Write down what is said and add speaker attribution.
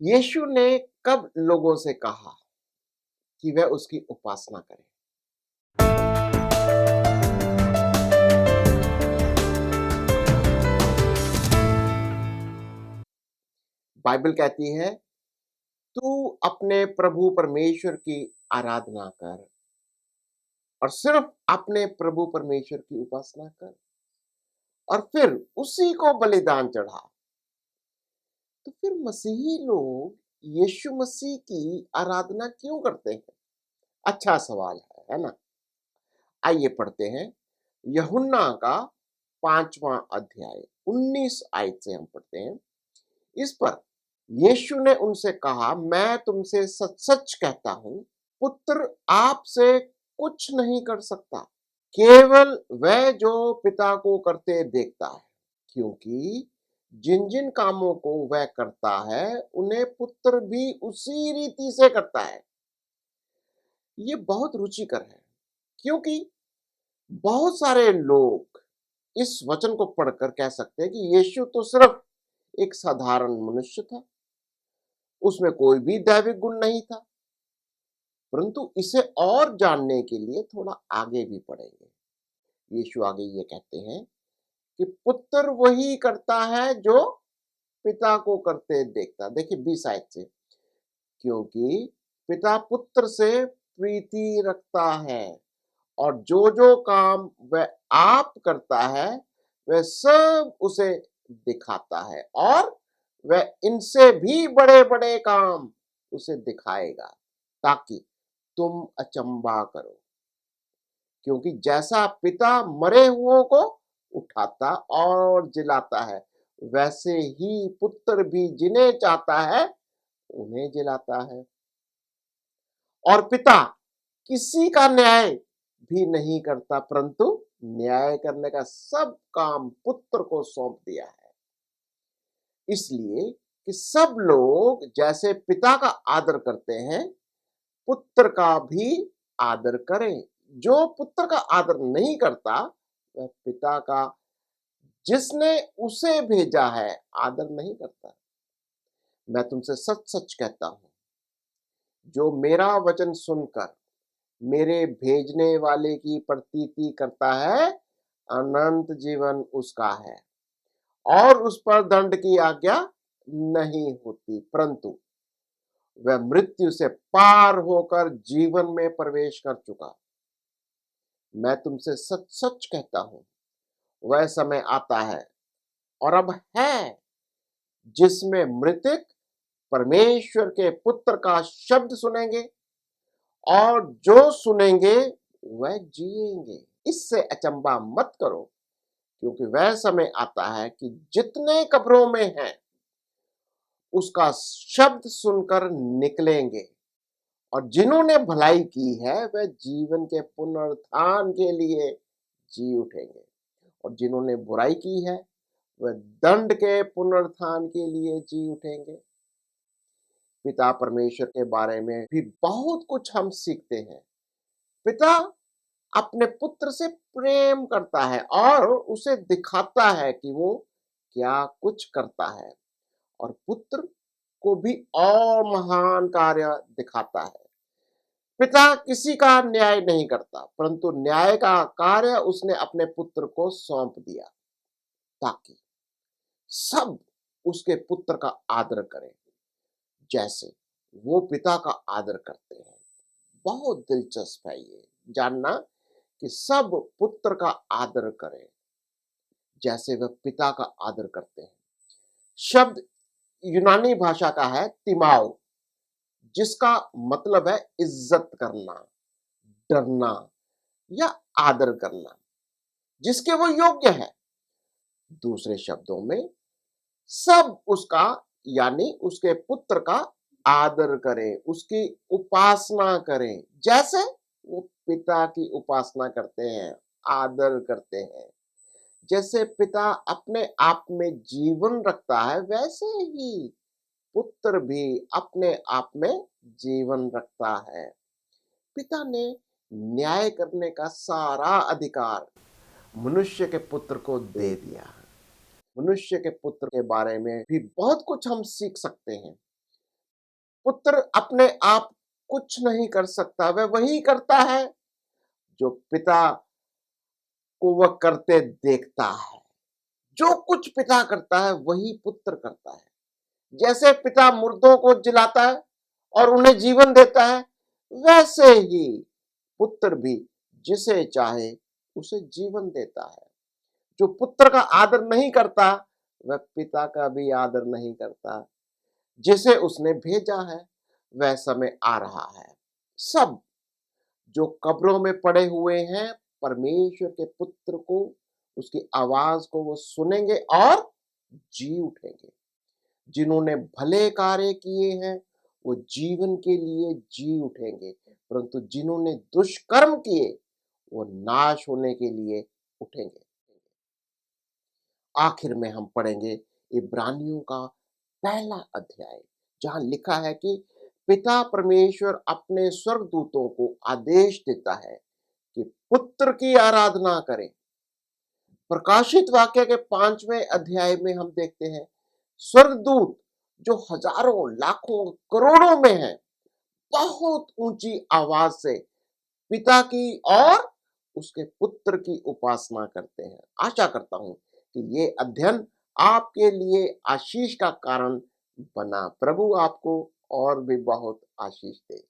Speaker 1: यीशु ने कब लोगों से कहा कि वह उसकी उपासना करें? बाइबल कहती है, तू अपने प्रभु परमेश्वर की आराधना कर और सिर्फ अपने प्रभु परमेश्वर की उपासना कर और फिर उसी को बलिदान चढ़ा। तो फिर मसीही लोग यीशु मसीह की आराधना क्यों करते हैं? अच्छा सवाल है ना? आइए पढ़ते हैं यूहन्ना का 5वां अध्याय 19 आयत से हम पढ़ते हैं। इस पर यीशु ने उनसे कहा, मैं तुमसे सच-सच कहता हूँ, पुत्र आपसे कुछ नहीं कर सकता, केवल वह जो पिता को करते देखता है। क्योंकि जिन-जिन कामों को वह करता है, उन्हें पुत्र भी उसी रीति से करता है। ये बहुत रुचिकर है, क्योंकि बहुत सारे लोग इस वचन को पढ़कर कह सकते हैं कि यीशु तो सिर्फ एक साधारण मनुष्य था, उसमें कोई भी दैविक गुण नहीं था। परंतु इसे और जानने के लिए थोड़ा आगे भी पढ़ेंगे। यीशु आगे ये कहते हैं कि पुत्र वही करता है जो पिता को करते देखता। देखिए 20 आयत से, क्योंकि पिता पुत्र से प्रीति रखता है और जो काम वह आप करता है वह सब उसे दिखाता है और वह इनसे भी बड़े-बड़े काम उसे दिखाएगा, ताकि तुम अचंभा करो। क्योंकि जैसा पिता मरे हुओं को उठाता और जिलाता है, वैसे ही पुत्र भी जिन्हें चाहता है उन्हें जिलाता है। और पिता किसी का न्याय भी नहीं करता, परंतु न्याय करने का सब काम पुत्र को सौंप दिया है, इसलिए कि सब लोग जैसे पिता का आदर करते हैं, पुत्र का भी आदर करें। जो पुत्र का आदर नहीं करता, वह पिता का जिसने उसे भेजा है आदर नहीं करता। मैं तुमसे सच-सच कहता हूं, जो मेरा वचन सुनकर मेरे भेजने वाले की प्रतीति करता है, अनंत जीवन उसका है और उस पर दंड की आज्ञा नहीं होती, परंतु वह मृत्यु से पार होकर जीवन में प्रवेश कर चुका। मैं तुमसे सच-सच कहता हूं, वह समय आता है और अब है, जिसमें मृतक परमेश्वर के पुत्र का शब्द सुनेंगे और जो सुनेंगे वह जिएंगे। इससे अचंभा मत करो, क्योंकि वह समय आता है कि जितने कब्रों में हैं, उसका शब्द सुनकर निकलेंगे और जिन्होंने भलाई की है वह जीवन के पुनरुत्थान के लिए जी उठेंगे और जिन्होंने बुराई की है वह दंड के पुनरुत्थान के लिए जी उठेंगे। पिता परमेश्वर के बारे में भी बहुत कुछ हम सीखते हैं। पिता अपने पुत्र से प्रेम करता है और उसे दिखाता है कि वो क्या कुछ करता है और पुत्र को भी और महान कार्य दिखाता है। पिता किसी का न्याय नहीं करता, परंतु न्याय का कार्य उसने अपने पुत्र को सौंप दिया, ताकि सब उसके पुत्र का आदर करें, जैसे वो पिता का आदर करते हैं। बहुत दिलचस्प है ये जानना कि सब पुत्र का आदर करें, जैसे वह पिता का आदर करते हैं। शब्द यूनानी भाषा का है तिमाओ, जिसका मतलब है इज्जत करना, डरना या आदर करना, जिसके वो योग्य है। दूसरे शब्दों में, सब उसका यानी उसके पुत्र का आदर करें, उसकी उपासना करें, जैसे वो पिता की उपासना करते हैं, आदर करते हैं। जैसे पिता अपने आप में जीवन रखता है, वैसे ही पुत्र भी अपने आप में जीवन रखता है। पिता ने न्याय करने का सारा अधिकार मनुष्य के पुत्र को दे दिया है। मनुष्य के पुत्र के बारे में भी बहुत कुछ हम सीख सकते हैं। पुत्र अपने आप कुछ नहीं कर सकता, वह वही करता है जो पिता को वह करते देखता है। जो कुछ पिता करता है वही पुत्र करता है। जैसे पिता मुर्दों को जिलाता है और उन्हें जीवन देता है, वैसे ही पुत्र भी जिसे चाहे उसे जीवन देता है। जो पुत्र का आदर नहीं करता, वह पिता का भी आदर नहीं करता जिसे उसने भेजा है। वह समय आ रहा है, सब जो कब्रों में पड़े हुए हैं परमेश्वर के पुत्र को, उसकी आवाज को वो सुनेंगे और जी उठेंगे। जिन्होंने भले कार्य किए हैं वो जीवन के लिए जी उठेंगे, परंतु जिन्होंने दुष्कर्म किए वो नाश होने के लिए उठेंगे। आखिर में हम पढ़ेंगे इब्रानियों का पहला अध्याय, जहां लिखा है कि पिता परमेश्वर अपने स्वर्गदूतों को आदेश देता है कि पुत्र की आराधना करें। प्रकाशित वाक्य के 5वें अध्याय में हम देखते हैं स्वर्गदूत जो हजारों लाखों करोड़ों में हैं, बहुत ऊंची आवाज से पिता की और उसके पुत्र की उपासना करते हैं। आशा करता हूं कि ये अध्ययन आपके लिए आशीष का कारण बना। प्रभु आपको और भी बहुत आशीष दे।